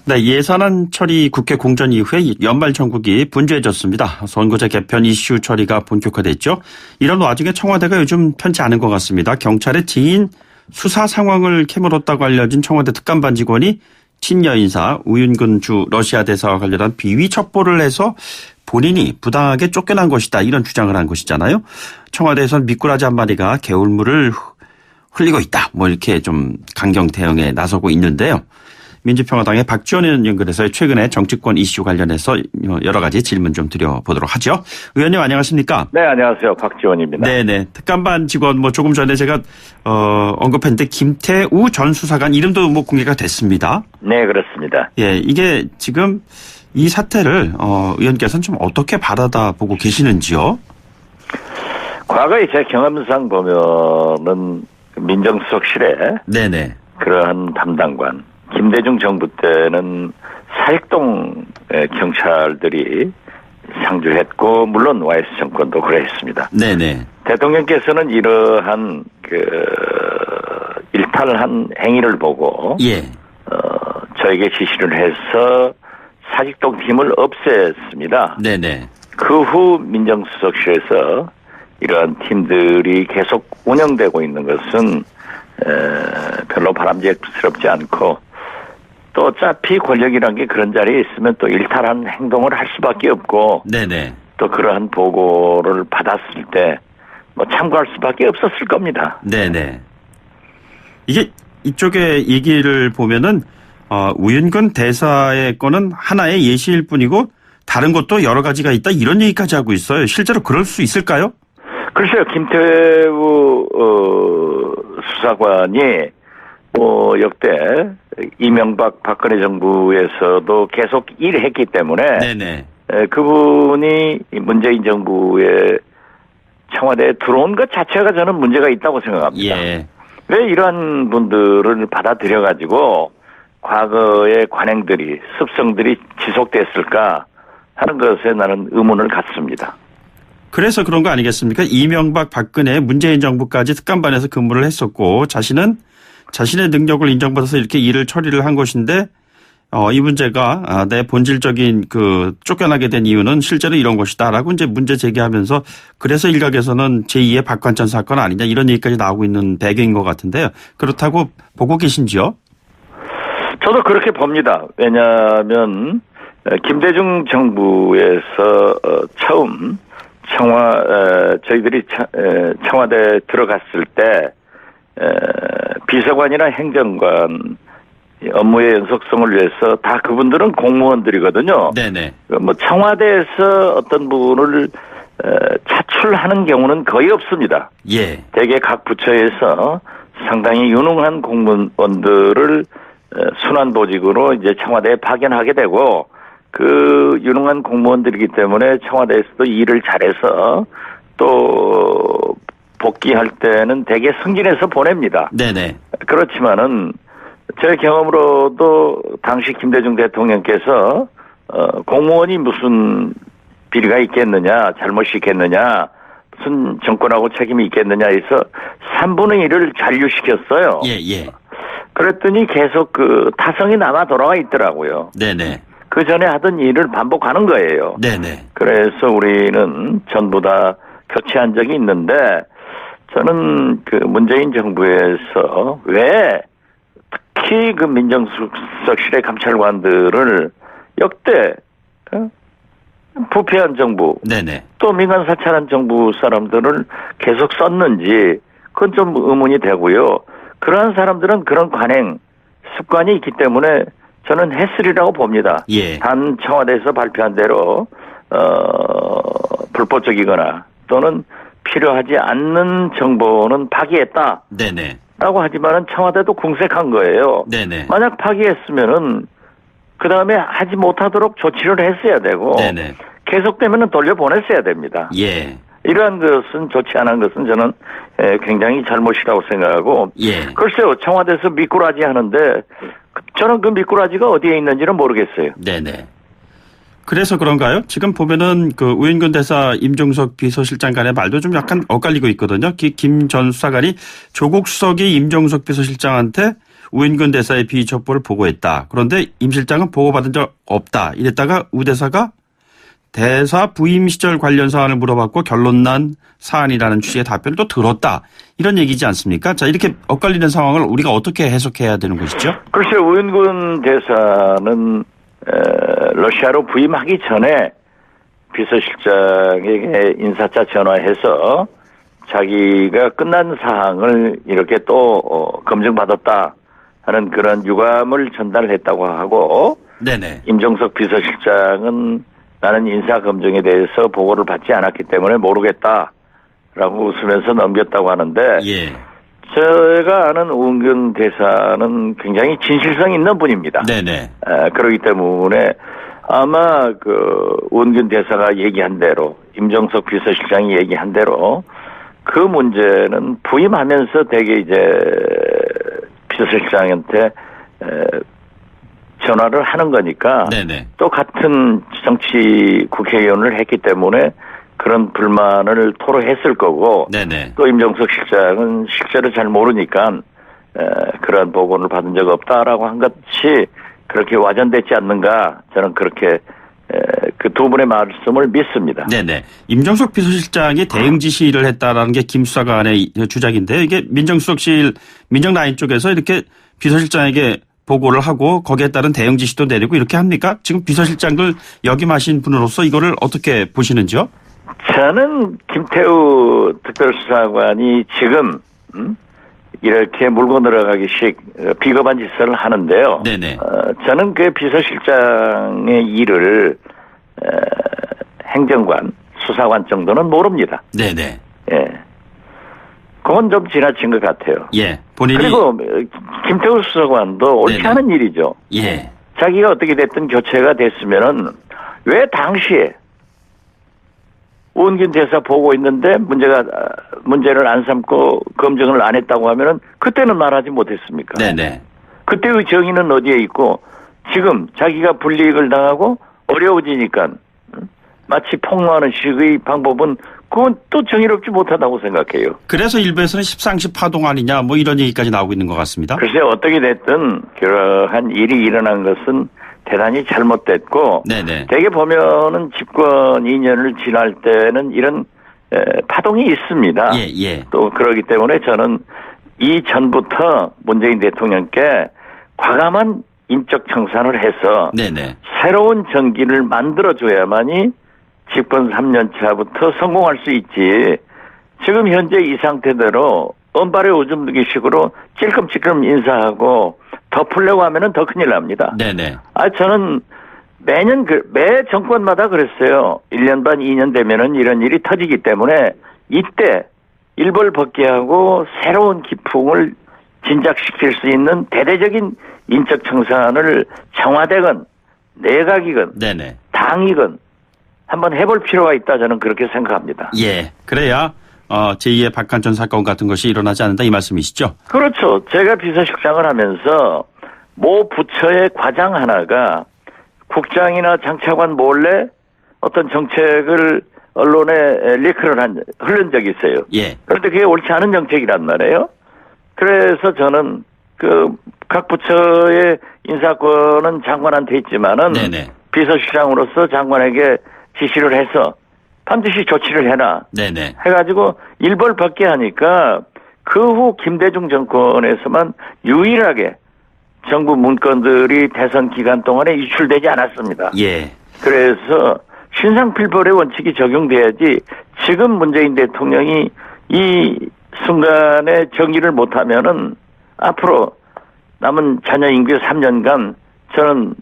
네, 예산안 처리 국회 공전 이후에 연말 정국이 분주해졌습니다. 선거제 개편 이슈 처리가 본격화됐죠. 이런 와중에 청와대가 요즘 편치 않은 것 같습니다. 경찰의 지인 수사 상황을 캐물었다고 알려진 청와대 특감반 직원이 친여 인사 우윤근 주 러시아 대사와 관련한 비위 첩보를 해서 본인이 부당하게 쫓겨난 것이다, 이런 주장을 한 것이잖아요. 청와대에서는 미꾸라지 한 마리가 개울물을 흘리고 있다, 이렇게 좀 강경 대응에 나서고 있는데요. 민주평화당의 박지원 의원 연결해서 최근에 정치권 이슈 관련해서 여러 가지 질문 좀 드려보도록 하죠. 의원님 안녕하십니까? 네, 안녕하세요. 박지원입니다. 네네. 특감반 직원 조금 전에 제가 언급했는데 김태우 전 수사관 이름도 공개가 됐습니다. 네, 그렇습니다. 예, 이게 지금 이 사태를 의원께서는 좀 어떻게 바라다보고 계시는지요? 과거에 제 경험상 보면은 민정수석실에 네네. 그러한 담당관 김대중 정부 때는 사익동 경찰들이 상주했고 물론 YS 정권도 그랬습니다. 네네. 대통령께서는 이러한 일탈한 행위를 보고 예. 저에게 지시를 해서 사직동 팀을 없앴습니다. 네네. 그 후 민정수석실에서 이러한 팀들이 계속 운영되고 있는 것은 별로 바람직스럽지 않고 또 어차피 권력이란 게 그런 자리에 있으면 또 일탈한 행동을 할 수밖에 없고 네네. 또 그러한 보고를 받았을 때 참고할 수밖에 없었을 겁니다. 네네. 이게 이쪽의 얘기를 보면은 우윤근 대사의 거는 하나의 예시일 뿐이고 다른 것도 여러 가지가 있다, 이런 얘기까지 하고 있어요. 실제로 그럴 수 있을까요? 글쎄요. 김태우 수사관이 역대 이명박 박근혜 정부에서도 계속 일했기 때문에 네네. 그분이 문재인 정부의 청와대에 들어온 것 자체가 저는 문제가 있다고 생각합니다. 예. 왜 이러한 분들을 받아들여가지고 과거의 관행들이, 습성들이 지속됐을까 하는 것에 나는 의문을 갖습니다. 그래서 그런 거 아니겠습니까? 이명박 박근혜 문재인 정부까지 특감반에서 근무를 했었고 자신은 자신의 능력을 인정받아서 이렇게 일을 처리를 한 것인데 이 문제가 내 본질적인 쫓겨나게 된 이유는 실제로 이런 것이다라고 이제 문제 제기하면서 그래서 일각에서는 제2의 박관천 사건 아니냐, 이런 얘기까지 나오고 있는 배경인 것 같은데요. 그렇다고 보고 계신지요? 저도 그렇게 봅니다. 왜냐하면 김대중 정부에서 처음 저희들이 청와대에 들어갔을 때 비서관이나 행정관 업무의 연속성을 위해서 다 그분들은 공무원들이거든요. 네네. 청와대에서 어떤 분을 차출하는 경우는 거의 없습니다. 예. 대개 각 부처에서 상당히 유능한 공무원들을 순환보직으로 이제 청와대에 파견하게 되고 그 유능한 공무원들이기 때문에 청와대에서도 일을 잘해서 또 복귀할 때는 대개 승진해서 보냅니다. 네네. 그렇지만은 제 경험으로도 당시 김대중 대통령께서 공무원이 무슨 비리가 있겠느냐, 잘못이 있겠느냐, 무슨 정권하고 책임이 있겠느냐 해서 3분의 1을 잔류시켰어요. 예. 그랬더니 계속 타성이 남아 돌아와 있더라고요. 네네. 그 전에 하던 일을 반복하는 거예요. 네네. 그래서 우리는 전부 다 교체한 적이 있는데 저는 문재인 정부에서 왜 특히 민정수석실의 감찰관들을 역대 부패한 정부, 네네. 또 민간 사찰한 정부 사람들을 계속 썼는지 그건 좀 의문이 되고요. 그러한 사람들은 그런 관행, 습관이 있기 때문에 저는 했으리라고 봅니다. 예. 단 청와대에서 발표한 대로 불법적이거나 또는 필요하지 않는 정보는 파기했다. 네네. 라고 하지만은 청와대도 궁색한 거예요. 네네. 만약 파기했으면은 그 다음에 하지 못하도록 조치를 했어야 되고 네네. 계속되면은 돌려보냈어야 됩니다. 예. 이러한 것은 좋지 않은 것은 저는 굉장히 잘못이라고 생각하고 예. 글쎄요, 청와대에서 미꾸라지 하는데 저는 그 미꾸라지가 어디에 있는지는 모르겠어요. 네네. 그래서 그런가요? 지금 보면은 우윤근 대사 임종석 비서실장 간의 말도 좀 약간 엇갈리고 있거든요. 김 전 수사관이 조국 수석이 임종석 비서실장한테 우인근 대사의 비위촉보를 보고했다. 그런데 임 실장은 보고받은 적 없다. 이랬다가 우 대사가 대사 부임 시절 관련 사안을 물어봤고 결론 난 사안이라는 취지의 답변을 또 들었다. 이런 얘기지 않습니까? 자, 이렇게 엇갈리는 상황을 우리가 어떻게 해석해야 되는 것이죠? 글쎄, 우인근 대사는 러시아로 부임하기 전에 비서실장에게 인사차 전화해서 자기가 끝난 사항을 이렇게 또 검증받았다 하는 그런 유감을 전달했다고 하고, 네네. 임종석 비서실장은 나는 인사검증에 대해서 보고를 받지 않았기 때문에 모르겠다라고 웃으면서 넘겼다고 하는데, 예. 제가 아는 우은근 대사는 굉장히 진실성 있는 분입니다. 네네. 그렇기 때문에 아마 우은근 대사가 얘기한 대로, 임종석 비서실장이 얘기한 대로 그 문제는 부임하면서 되게 이제 비서실장한테 전화를 하는 거니까, 네네. 또 같은 정치 국회의원을 했기 때문에 그런 불만을 토로했을 거고, 네네. 또 임종석 실장은 실제로 잘 모르니까 그런 보고를 받은 적 없다라고 한 것이 그렇게 와전되지 않는가, 저는 그렇게 그 두 분의 말씀을 믿습니다. 네네. 임종석 비서실장이 대응 지시를 했다라는 게 김 수사관의 주장인데요. 이게 민정수석실 민정라인 쪽에서 이렇게 비서실장에게 보고를 하고 거기에 따른 대응 지시도 내리고 이렇게 합니까? 지금 비서실장을 역임하신 분으로서 이거를 어떻게 보시는지요? 저는 김태우 특별수사관이 지금 이렇게 물고 늘어가기식 비겁한 짓을 하는데요. 네네. 저는 그 비서실장의 일을 행정관, 수사관 정도는 모릅니다. 네네. 예, 그건 좀 지나친 것 같아요. 예. 본인이. 그리고 김태우 수사관도 옳지 네네. 않은 일이죠. 예. 자기가 어떻게 됐든 교체가 됐으면은 왜 당시에 우은균 대사 보고 있는데 문제를 안 삼고 검증을 안 했다고 하면은 그때는 말하지 못했습니까? 네네. 그때의 정의는 어디에 있고, 지금 자기가 불이익을 당하고 어려워지니까 마치 폭로하는 식의 방법은 그건 또 정의롭지 못하다고 생각해요. 그래서 일부에서는 십상시 파동 아니냐 뭐 이런 얘기까지 나오고 있는 것 같습니다. 글쎄, 어떻게 됐든 그러한 일이 일어난 것은 대단히 잘못됐고, 네네. 대개 보면은 집권 2년을 지날 때는 이런 파동이 있습니다. 예, 예. 또 그러기 때문에 저는 이전부터 문재인 대통령께 과감한 인적 청산을 해서 네네. 새로운 정기를 만들어줘야만이 집권 3년 차부터 성공할 수 있지, 지금 현재 이 상태대로 언발에 오줌 누기식으로 찔끔찔끔 인사하고 덮으려고 하면은 더 큰일 납니다. 네네. 저는 매년 매 정권마다 그랬어요. 1년 반, 2년 되면은 이런 일이 터지기 때문에 이때 일벌복귀하고 새로운 기풍을 진작시킬 수 있는 대대적인 인적 청산을 청와대건 내각이건 네네. 당이건 한번 해볼 필요가 있다, 저는 그렇게 생각합니다. 예. 그래야 제2의 박한천 사건 같은 것이 일어나지 않는다 이 말씀이시죠? 그렇죠. 제가 비서실장을 하면서 모 부처의 과장 하나가 국장이나 장차관 몰래 어떤 정책을 언론에 리크를 흘린 적이 있어요. 예. 그런데 그게 옳지 않은 정책이란 말이에요. 그래서 저는 각 부처의 인사권은 장관한테 있지만은 네네. 비서실장으로서 장관에게 지시를 해서 반드시 조치를 해라. 네네. 해가지고 일벌받게 하니까 그 후 김대중 정권에서만 유일하게 정부 문건들이 대선 기간 동안에 유출되지 않았습니다. 예. 그래서 신상필벌의 원칙이 적용돼야지, 지금 문재인 대통령이 이 순간에 정의를 못하면은 앞으로 남은 자녀 임기 3년간 저는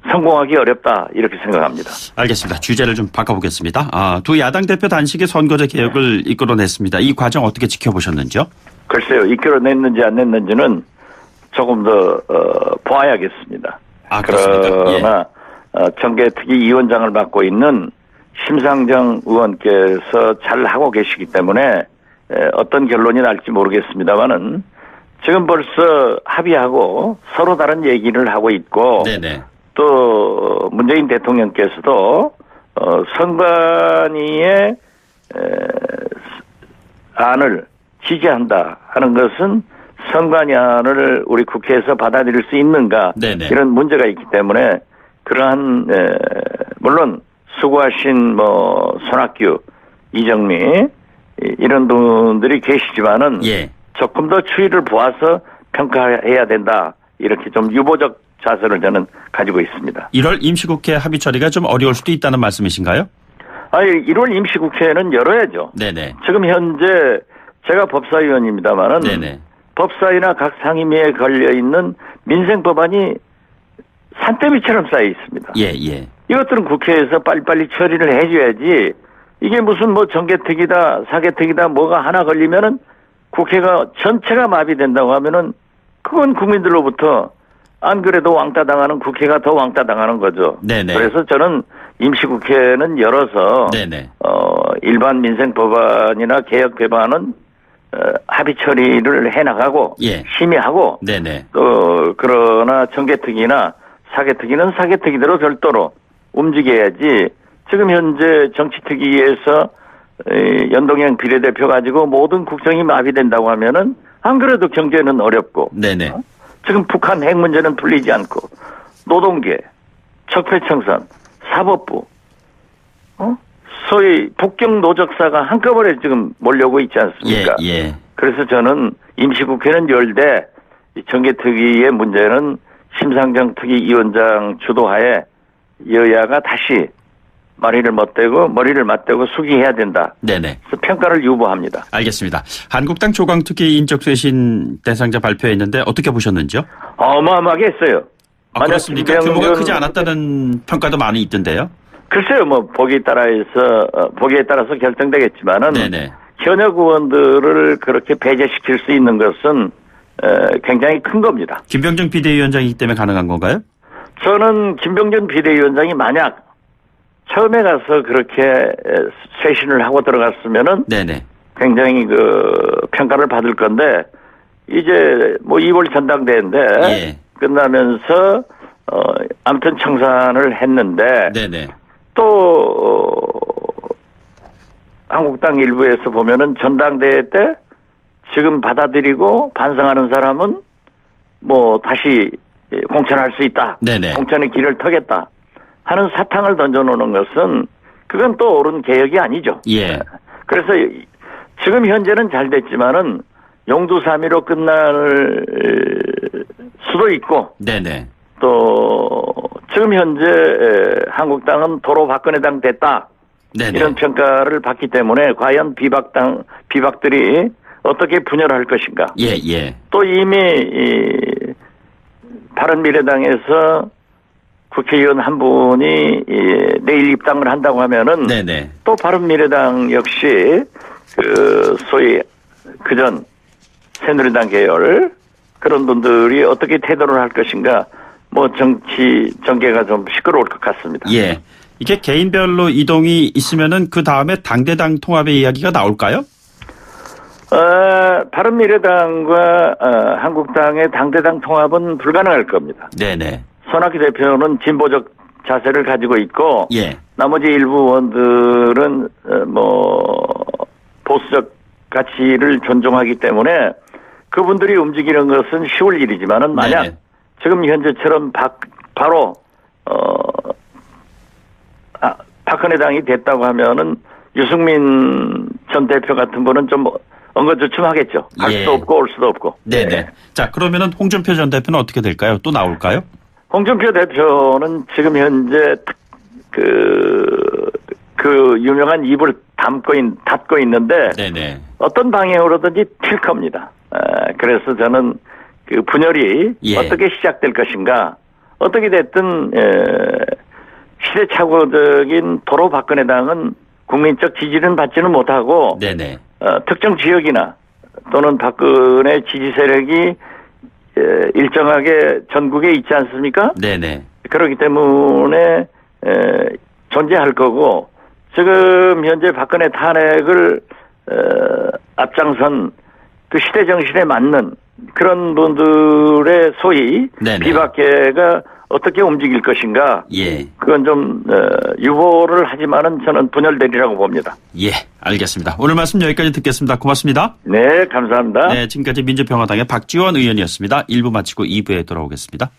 성공하기 어렵다, 이렇게 생각합니다. 알겠습니다. 주제를 좀 바꿔보겠습니다. 두 야당 대표 단식의 선거제 개혁을 이끌어냈습니다. 이 과정 어떻게 지켜보셨는지요? 글쎄요, 이끌어냈는지 안 냈는지는 조금 더 봐야겠습니다. 그렇습니까? 그러나 정계특위위원장을 맡고 있는 심상정 의원께서 잘 하고 계시기 때문에 어떤 결론이 날지 모르겠습니다만은 지금 벌써 합의하고 서로 다른 얘기를 하고 있고, 네네. 또 문재인 대통령께서도 선관위의 안을 지지한다 하는 것은 선관위안을 우리 국회에서 받아들일 수 있는가 네네. 이런 문제가 있기 때문에 그러한 물론 수고하신 뭐 손학규, 이정미 이런 분들이 계시지만은 예. 조금 더 추이를 보아서 평가해야 된다 이렇게 좀 유보적 자세를 저는 가지고 있습니다. 1월 임시국회 합의 처리가 좀 어려울 수도 있다는 말씀이신가요? 1월 임시국회는 열어야죠. 네네. 지금 현재 제가 법사위원입니다만은 네네. 법사위나 각 상임위에 걸려 있는 민생 법안이 산더미처럼 쌓여 있습니다. 예, 예. 이것들은 국회에서 빨리빨리 처리를 해줘야지 이게 무슨 뭐 정개특위다 사개특위다 뭐가 하나 걸리면은 국회가 전체가 마비된다고 하면은 그건 국민들로부터 안 그래도 왕따 당하는 국회가 더 왕따 당하는 거죠. 네네. 그래서 저는 임시국회는 열어서 네네. 일반 민생 법안이나 개혁 법안은 합의 처리를 해나가고 예. 심의하고 네네. 또 그러나 정개특위나 사개특위는 사개특위대로 별도로 움직여야지 지금 현재 정치특위에서 연동형 비례대표 가지고 모든 국정이 마비된다고 하면은 안 그래도 경제는 어렵고 네네. 지금 북한 핵 문제는 풀리지 않고 노동계, 적폐청산, 사법부, 소위 북경 노적사가 한꺼번에 지금 몰려오고 있지 않습니까? 예, 예. 그래서 저는 임시국회는 열되 정개특위의 문제는 심상정 특위위원장 주도하에 여야가 다시 머리를 맞대고 숙의해야 된다. 네네. 그래서 평가를 유보합니다. 알겠습니다. 한국당 조광특위 인적쇄신 대상자 발표했는데 어떻게 보셨는지요? 어마어마하게 했어요. 그렇습니까? 규모가 크지 않았다는 평가도 많이 있던데요. 글쎄요, 뭐 보기에 따라서 결정되겠지만은 네네. 현역 의원들을 그렇게 배제시킬 수 있는 것은 굉장히 큰 겁니다. 김병정 비대위원장이기 때문에 가능한 건가요? 저는 김병준 비대위원장이 만약 처음에 가서 그렇게 쇄신을 하고 들어갔으면은 네네. 굉장히 그 평가를 받을 건데 이제 뭐 2월 전당대회인데 예. 끝나면서 아무튼 청산을 했는데 네네. 또 한국당 일부에서 보면은 전당대회 때 지금 받아들이고 반성하는 사람은 뭐 다시 공천할 수 있다. 네네. 공천의 길을 터겠다 하는 사탕을 던져놓는 것은 그건 또 옳은 개혁이 아니죠. 예. 그래서 지금 현재는 잘 됐지만은 용두사미로 끝날 수도 있고 네네. 또 지금 현재 한국당은 도로 박근혜당 됐다. 네네. 이런 평가를 받기 때문에 과연 비박들이 어떻게 분열할 것인가. 예, 예. 또 이미 바른미래당에서 국회의원 한 분이 내일 입당을 한다고 하면은 네네. 또 바른미래당 역시 그 소위 그전 새누리당 계열 그런 분들이 어떻게 태도를 할 것인가 뭐 정계가 좀 시끄러울 것 같습니다. 예. 이게 개인별로 이동이 있으면은 그 다음에 당대당 통합의 이야기가 나올까요? 바른미래당과 한국당의 당대당 통합은 불가능할 겁니다. 네네. 손학규 대표는 진보적 자세를 가지고 있고 예. 나머지 일부 의원들은 뭐 보수적 가치를 존중하기 때문에 그분들이 움직이는 것은 쉬울 일이지만은 만약 네네. 지금 현재처럼 바로 박근혜당이 됐다고 하면은 유승민 전 대표 같은 분은 좀 엉거주춤하겠죠. 갈 예. 수도 없고 올 수도 없고. 네네. 네. 자, 그러면은 홍준표 전 대표는 어떻게 될까요? 또 나올까요? 홍준표 대표는 지금 현재 그 유명한 입을 닫고 있는데 네네. 어떤 방향으로든지 튈 겁니다. 그래서 저는 그 분열이 예. 어떻게 시작될 것인가 어떻게 됐든 시대착오적인 도로 박근혜당은 국민적 지지는 받지는 못하고 네네. 특정 지역이나 또는 박근혜 지지 세력이 일정하게 전국에 있지 않습니까? 네네. 그렇기 때문에 존재할 거고 지금 현재 박근혜 탄핵을 앞장선 그 시대 정신에 맞는 그런 분들의 소위 네네. 비박계가 어떻게 움직일 것인가. 예. 그건 좀 유보를 하지만은 저는 분열되리라고 봅니다. 예, 알겠습니다. 오늘 말씀 여기까지 듣겠습니다. 고맙습니다. 네, 감사합니다. 네, 지금까지 민주평화당의 박지원 의원이었습니다. 1부 마치고 2부에 돌아오겠습니다.